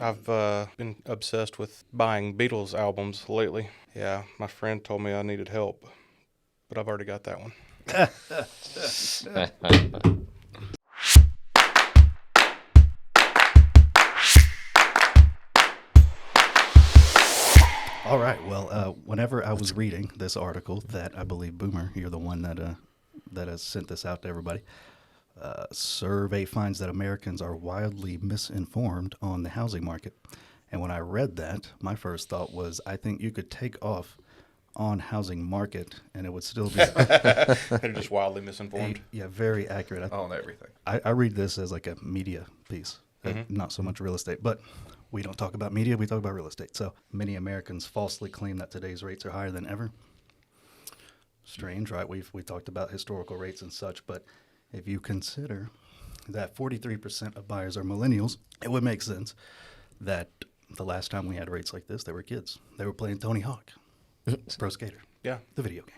I've been obsessed with buying Beatles albums lately. Yeah, my friend told me I needed help, but I've already got that one. All right. Well, whenever I was reading this article, that I believe Boomer, you're the one that has sent this out to everybody. Survey finds that Americans are wildly misinformed on the housing market. And when I read that, my first thought was, I think you could take off on housing market and it would still be They're just wildly misinformed. yeah, very accurate. On everything. I read this as like a media piece, not so much real estate. But we don't talk about media, we talk about real estate. So many Americans falsely claim that today's rates are higher than ever. Strange, right? We talked about historical rates and such, but if you consider that 43% of buyers are millennials, it would make sense that the last time we had rates like this, they were kids. They were playing Tony Hawk, Pro Skater, Yeah. the video game.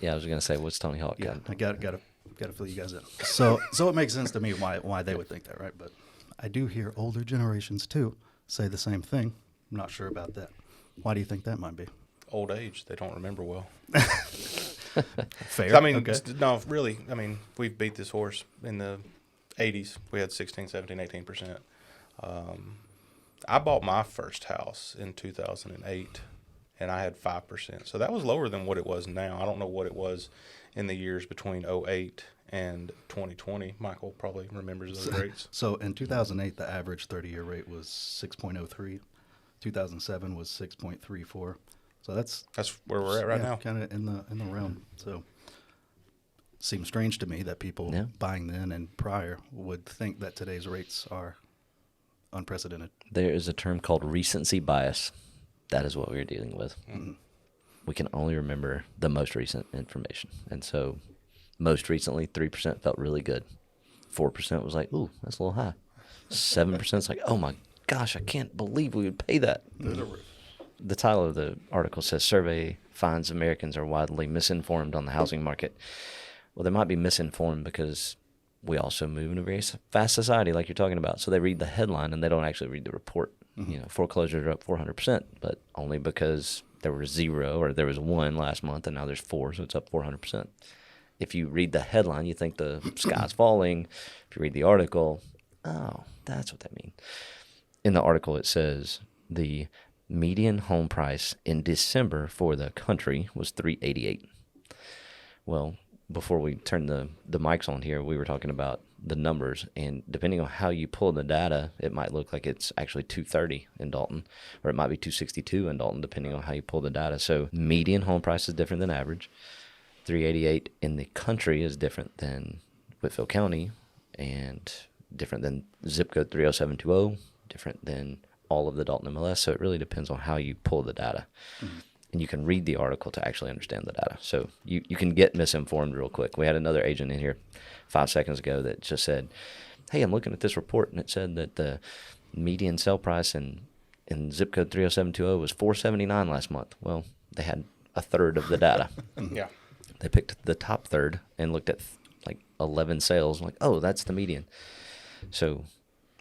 I was gonna say, what's Tony Hawk? Yeah, I got to fill you guys in. So it makes sense to me why they would think that, right? But I do hear older generations too say the same thing. I'm not sure about that. Why do you think that might be? Old age, they don't remember well. Fair. I mean, okay. no, really, we've beat this horse in the 80s. We had 16, 17, 18%. I bought my first house in 2008, and I had 5%. So that was lower than what it was now. I don't know what it was in the years between 08 and 2020. Michael probably remembers those rates. So in 2008, the average 30-year rate was 6.03. 2007 was 6.34. So that's where we're at right now. Kind of in the realm. So seems strange to me that people buying then and prior would think that today's rates are unprecedented. There is a term called recency bias. That is what we're dealing with. Mm-hmm. We can only remember the most recent information. And so most recently, 3% felt really good. 4% was like, ooh, that's a little high. 7% is like, oh my gosh, I can't believe we would pay that. The title of the article says, Survey finds Americans are widely misinformed on the housing market. Well, they might be misinformed because we also move in a very fast society, like you're talking about. So they read the headline and they don't actually read the report. Mm-hmm. You know, foreclosures are up 400%, but only because there was 0 or there was 1 last month and now there's 4, so it's up 400%. If you read the headline, you think the sky's falling. If you read the article, oh, that's what that means. In the article, it says the median home price in December for the country was $388. Well, before we turned the mics on here, we were talking about the numbers, and depending on how you pull the data, it might look like it's actually $230 in Dalton, or it might be $262 in Dalton, depending on how you pull the data. So median home price is different than average. $388 in the country is different than Whitfield County, and different than zip code 30720, different than all of the Dalton MLS. So it really depends on how you pull the data. Mm-hmm. And you can read the article to actually understand the data. So you can get misinformed real quick. We had another agent in here 5 seconds ago that just said, hey, I'm looking at this report, and it said that the median sale price in zip code 30720 was $479 last month. Well, they had a third of the data. Yeah. They picked the top third and looked at like 11 sales, like, oh, that's the median. So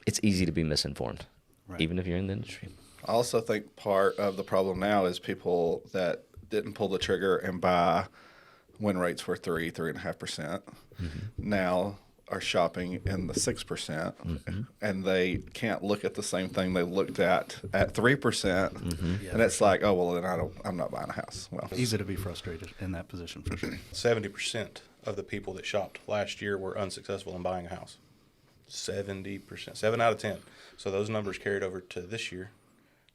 it's easy to be misinformed, right, even if you're in the industry. I also think part of the problem now is people that didn't pull the trigger and buy when rates were 3.5%, mm-hmm, now are shopping in the 6%, mm-hmm, and they can't look at the same thing they looked at 3%, mm-hmm, and it's like, oh, well, then I'm not buying a house. Well, it's easy to be frustrated in that position for sure. 70% of the people that shopped last year were unsuccessful in buying a house. 70%, 7 out of 10. So those numbers carried over to this year,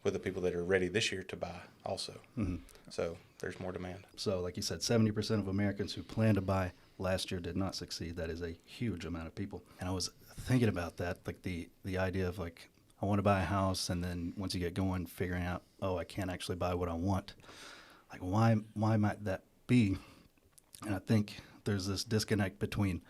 with the people that are ready this year to buy also. Mm-hmm. So there's more demand. So like you said, 70% of Americans who plan to buy last year did not succeed. That is a huge amount of people. And I was thinking about that, like the idea of like, I want to buy a house, and then once you get going, figuring out, oh, I can't actually buy what I want. Like why might that be? And I think there's this disconnect between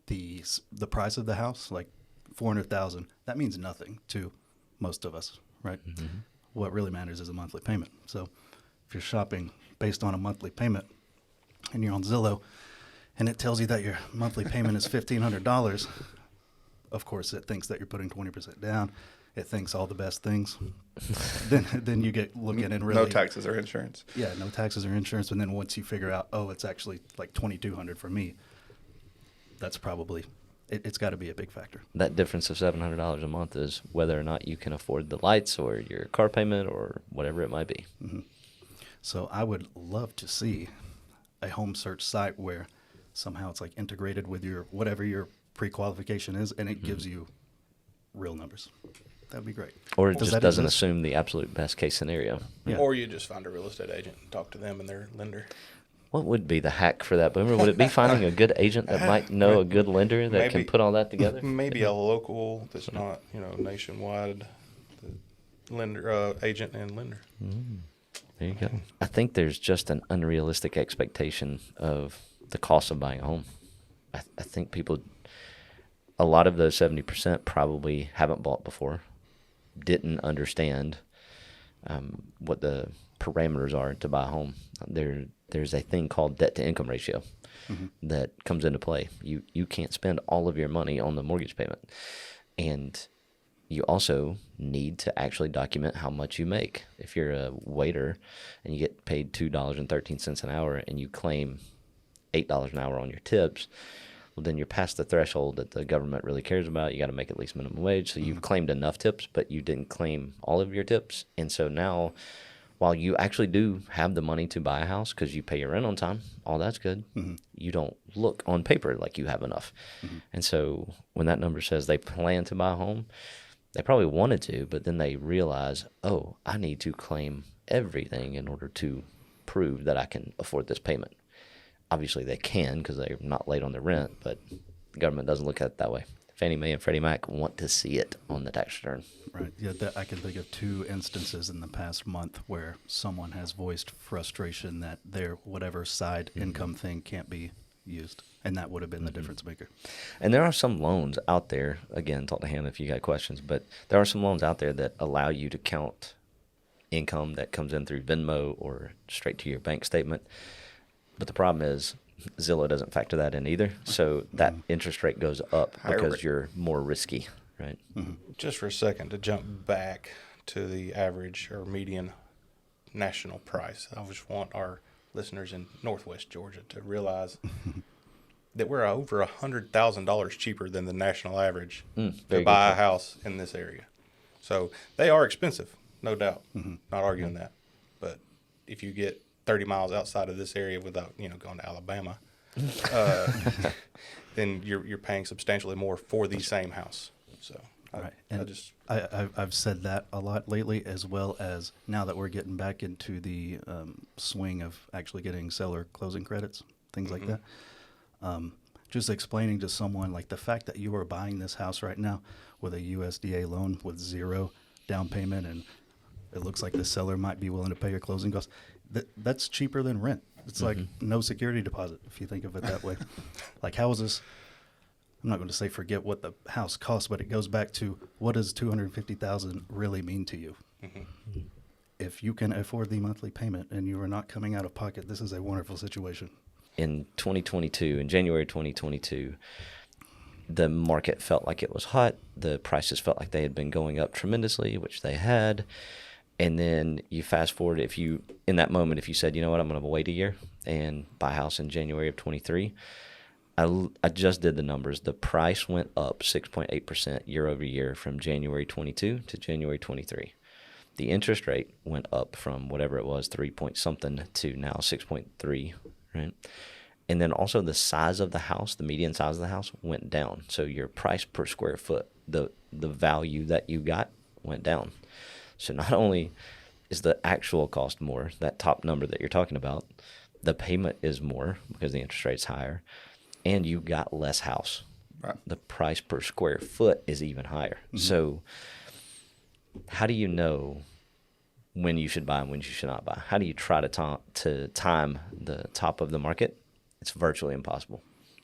the price of the house, like $400,000. That means nothing to most of us. Right? Mm-hmm. What really matters is a monthly payment. So if you're shopping based on a monthly payment and you're on Zillow and it tells you that your monthly payment is $1,500, of course it thinks that you're putting 20% down. it thinks all the best things, then you get looking and really No taxes or insurance. Yeah, no taxes or insurance. And then once you figure out, oh, it's actually like $2,200 for me, that's probably it's got to be a big factor. That difference of $700 a month is whether or not you can afford the lights or your car payment or whatever it might be. So I would love to see a home search site where somehow it's like integrated with your whatever your pre-qualification is, and it gives you real numbers. That'd be great. Or it Does just that doesn't exist? assume the absolute best case scenario. Yeah. Or you just find a real estate agent and talk to them and their lender. What would be the hack for that, Boomer? Would it be finding a good agent that might know a good lender that can Maybe- put all that together? Maybe a local that's not, nationwide lender, agent and lender. There you go. I think there's just an unrealistic expectation of the cost of buying a home. I think people, a lot of those 70% probably haven't bought before, didn't understand what the parameters are to buy a home. There's a thing called debt to income ratio that comes into play. You can't spend all of your money on the mortgage payment. And you also need to actually document how much you make. If you're a waiter and you get paid $2.13 an hour and you claim $8 an hour on your tips, well, then you're past the threshold that the government really cares about. You got to make at least minimum wage. So you've claimed enough tips, but you didn't claim all of your tips. And so now, while you actually do have the money to buy a house because you pay your rent on time, all that's good, you don't look on paper like you have enough. And so when that number says they plan to buy a home, they probably wanted to, but then they realize, oh, I need to claim everything in order to prove that I can afford this payment. Obviously, they can because they're not late on their rent, but the government doesn't look at it that way. Fannie Mae and Freddie Mac want to see it on the tax return. Right. Yeah, I can think of 2 instances in the past month where someone has voiced frustration that their whatever side income thing can't be used, and that would have been the difference maker. And there are some loans out there, again, talk to Hannah if you got questions, but there are some loans out there that allow you to count income that comes in through Venmo or straight to your bank statement. But the problem is Zillow doesn't factor that in either. So that interest rate goes up Higher because rate. you're more risky, right? Just for a second to jump back to the average or median national price. I just want our listeners in Northwest Georgia to realize that we're over $100,000 cheaper than the national average very to good buy a point. house in this area. So they are expensive, no doubt. Not arguing that. But if you get 30 miles outside of this area without, going to Alabama, then you're paying substantially more for the same house. So Right. I And just I've said that a lot lately, as well as now that we're getting back into the swing of actually getting seller closing credits, things like that. Just explaining to someone like the fact that you are buying this house right now with a USDA loan with 0 down payment, and it looks like the seller might be willing to pay your closing costs. That's cheaper than rent. It's like no security deposit if you think of it that way. Like, how is this? I'm not going to say forget what the house costs, but it goes back to what does $250,000 really mean to you? If you can afford the monthly payment and you are not coming out of pocket, this is a wonderful situation. In 2022, in January 2022, the market felt like it was hot. The prices felt like they had been going up tremendously, which they had. And then you fast forward, in that moment, if you said, you know what, I'm going to wait a year and buy a house in January of 23, I just did the numbers. The price went up 6.8% year over year from January 22 to January 23. The interest rate went up from whatever it was, 3 point something to now 6.3, right? And then also the size of the house, the median size of the house went down. So your price per square foot, the value that you got went down. So not only is the actual cost more, that top number that you're talking about, the payment is more because the interest rate's higher, and you got less house. Right. The price per square foot is even higher. So how do you know when you should buy and when you should not buy? How do you try to time the top of the market? It's virtually impossible.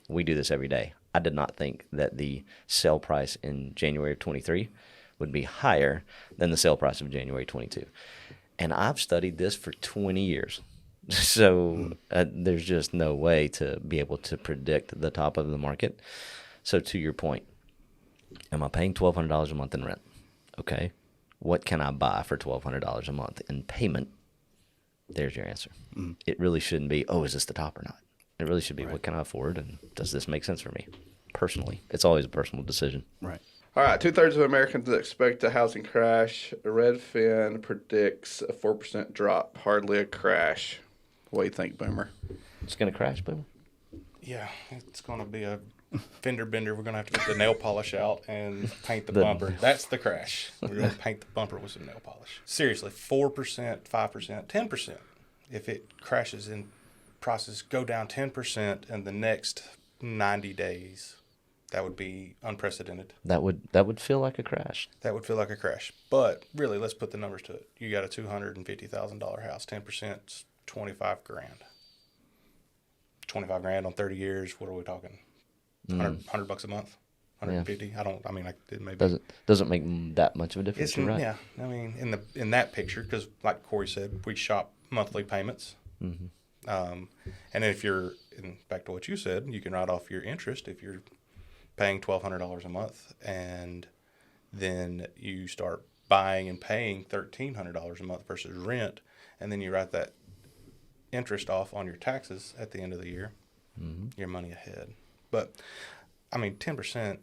We do this every day. I did not think that the sale price in January of 23 would be higher than the sale price of January 22. And I've studied this for 20 years. So there's just no way to be able to predict the top of the market. So to your point, am I paying $1,200 a month in rent? Okay, what can I buy for $1,200 a month in payment? There's your answer. It really shouldn't be, oh, is this the top or not? It really should be, what can I afford, and does this make sense for me personally? It's always a personal decision. Right. All right, 2/3 of Americans expect a housing crash. Redfin predicts a 4% drop, hardly a crash. What do you think, Boomer? It's going to crash, boom. Yeah, it's going to be a fender bender. We're going to have to get the nail polish out and paint the The- bumper. That's the crash. We're going to paint the bumper with some nail polish. Seriously, 4%, 5%, 10%. If it crashes in prices, go down 10% in the next 90 days. That would be unprecedented. That would feel like a crash. That would feel like a crash. But really, let's put the numbers to it. You got a $250,000 house, 10%, is 25 grand. 25 grand on 30 years. What are we talking? 100 bucks a month? 150? Yeah. It may be. Doesn't make that much of a difference. It's, You're right. yeah, I mean, in that picture, because like Corey said, we shop monthly payments. Mm-hmm. And if you're, and back to what you said, you can write off your interest if you're paying $1,200 a month, and then you start buying and paying $1,300 a month versus rent, and then you write that interest off on your taxes at the end of the year. Your money ahead. But I mean, 10%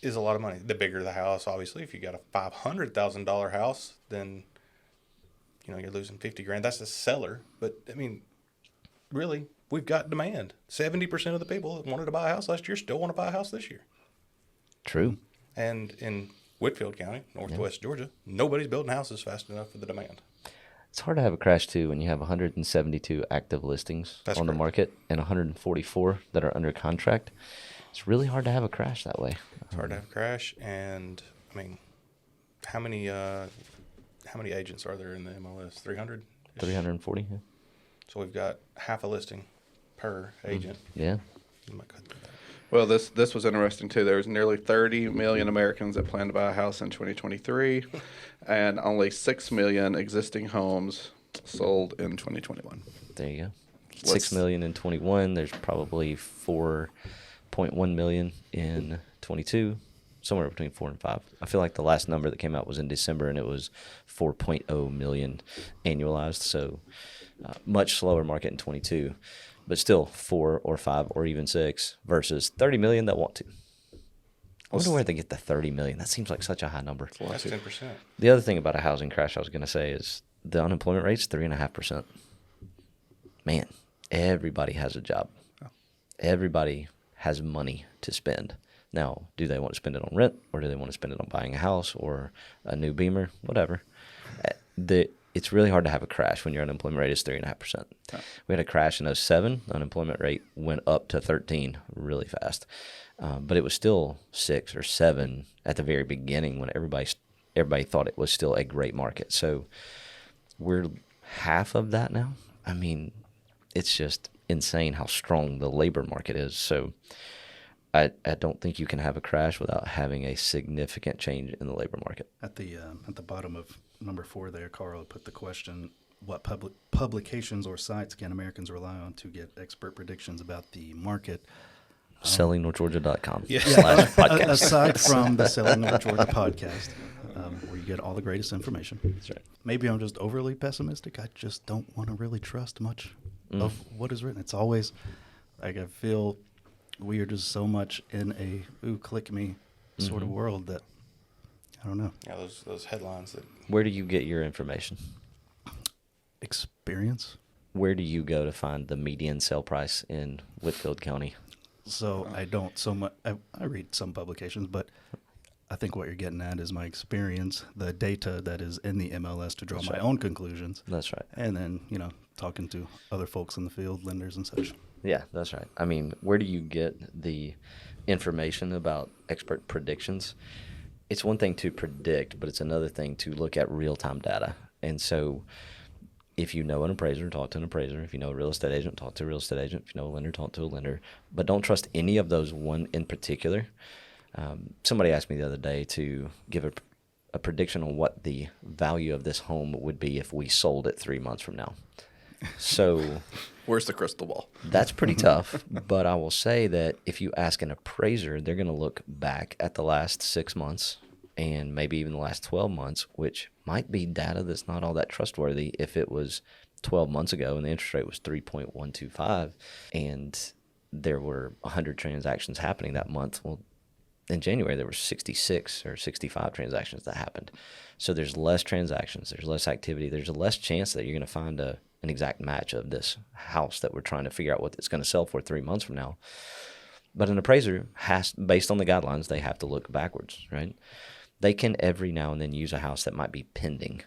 is a lot of money. The bigger the house, obviously, if you got a $500,000 house, then you're losing 50 grand. That's a seller. But I mean, really, we've got demand. 70% of the people that wanted to buy a house last year still want to buy a house this year. True. And in Whitfield County, northwest Georgia, nobody's building houses fast enough for the demand. It's hard to have a crash too when you have 172 active listings That's on the correct. market and 144 that are under contract. It's really hard to have a crash that way. It's hard to have a crash. And I mean, how many agents are there in the MLS? 300? 340. Yeah. So we've got half a listing per agent. Yeah. You might cut through that. Well, this was interesting too. There was nearly 30 million Americans that plan to buy a house in 2023, and only 6 million existing homes sold in 2021. There you go. Let's- 6 million in 21. There's probably 4.1 million in 22. Somewhere between 4 and 5. I feel like the last number that came out was in December, and it was 4.0 million annualized. So much slower market in 22, but still 4 or 5 or even 6 versus 30 million that want to. I wonder where they get the 30 million. That seems like such a high number. That's 10%. The other thing about a housing crash I was going to say is the unemployment rate's 3.5%. Man, everybody has a job. Everybody has money to spend. Now, do they want to spend it on rent, or do they want to spend it on buying a house or a new Beamer, whatever? It's really hard to have a crash when your unemployment rate is 3.5%. We had a crash in 2007. The unemployment rate went up to 13 really fast. But it was still 6 or 7 at the very beginning when everybody thought it was still a great market. So we're half of that now. I mean, it's just insane how strong the labor market is. So I don't think you can have a crash without having a significant change in the labor market. At the bottom of number 4 there, Carl put the question, what publications or sites can Americans rely on to get expert predictions about the market? SellingNorthGeorgia.com Yeah. /podcast. Aside from the Selling North Georgia podcast, where you get all the greatest information. That's right. Maybe I'm just overly pessimistic. I just don't want to really trust much of what is written. It's always like I feel we are just so much in a click me sort of world that I don't know. Yeah, those headlines that Where do you get your information? Experience. Where do you go to find the median sale price in Whitfield County? So I don't so much. I read some publications, but I think what you're getting at is my experience, the data that is in the MLS to draw my own conclusions, That's right. and then talking to other folks in the field, lenders and such. Yeah, that's right. I mean, where do you get the information about expert predictions? It's one thing to predict, but it's another thing to look at real-time data. And so if you know an appraiser, talk to an appraiser. If you know a real estate agent, talk to a real estate agent. If you know a lender, talk to a lender. But don't trust any of those one in particular. Somebody asked me the other day to give a prediction on what the value of this home would be if we sold it 3 months from now. So Where's the crystal ball? that's pretty tough, but I will say that if you ask an appraiser, they're going to look back at the last 6 months and maybe even the last 12 months, which might be data that's not all that trustworthy if it was 12 months ago and the interest rate was 3.125 and there were 100 transactions happening that month. Well, in January, there were 66 or 65 transactions that happened. So there's less transactions, there's less activity, there's a less chance that you're going to find an exact match of this house that we're trying to figure out what it's going to sell for 3 months from now. But an appraiser has, based on the guidelines, they have to look backwards, right? They can every now and then use a house that might be pending.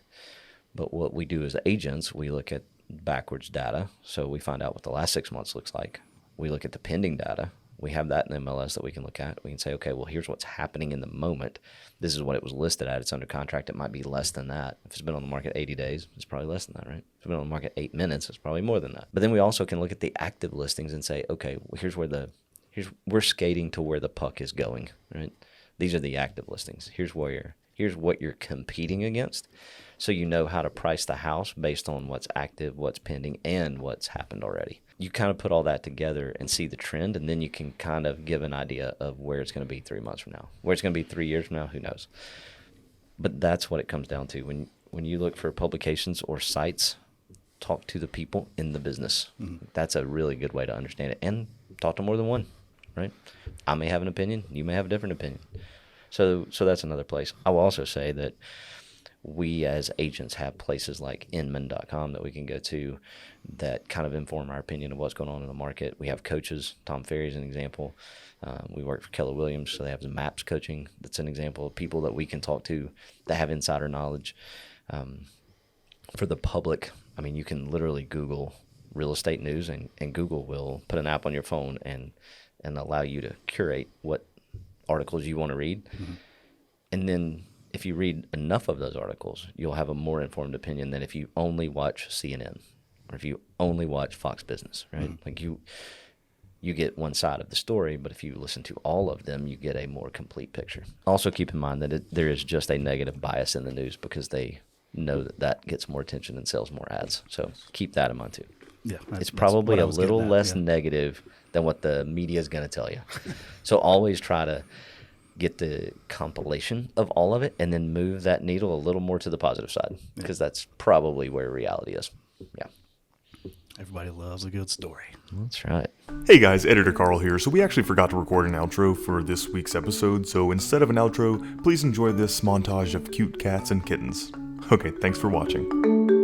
But what we do as agents, we look at backwards data. So we find out what the last 6 months looks like. We look at the pending data. We have that in the MLS that we can look at. We can say, okay, well, here's what's happening in the moment. This is what it was listed at. It's under contract. It might be less than that. If it's been on the market 80 days, it's probably less than that, right? If it's been on the market 8 minutes, it's probably more than that. But then we also can look at the active listings and say, okay, well, we're skating to where the puck is going, right? These are the active listings. Here's what you're competing against. So you know how to price the house based on what's active, what's pending, and what's happened already. You kind of put all that together and see the trend, and then you can kind of give an idea of where it's going to be 3 months from now. Where it's going to be 3 years from now, who knows? But that's what it comes down to. When you look for publications or sites, talk to the people in the business. Mm-hmm. That's a really good way to understand it. And talk to more than one, right? I may have an opinion. You may have a different opinion. So that's another place. I will also say that we as agents have places like inman.com that we can go to that kind of inform our opinion of what's going on in the market. We have coaches. Tom Ferry is an example. We work for Keller Williams, so they have the MAPS coaching. That's an example of people that we can talk to that have insider knowledge. For the public, I mean, you can literally Google real estate news, and Google will put an app on your phone and allow you to curate what articles you want to read. Mm-hmm. And then if you read enough of those articles, you'll have a more informed opinion than if you only watch CNN or if you only watch Fox Business, right? Mm-hmm. Like you get one side of the story, but if you listen to all of them, you get a more complete picture. Also keep in mind that there is just a negative bias in the news because they know that gets more attention and sells more ads. So keep that in mind too. Yeah, it's probably a little less negative than what the media is going to tell you. So always try to get the compilation of all of it and then move that needle a little more to the positive side because that's probably where reality is. Yeah. Everybody loves a good story. That's right. Hey guys, Editor Carl here. So we actually forgot to record an outro for this week's episode. So instead of an outro, please enjoy this montage of cute cats and kittens. Okay, thanks for watching.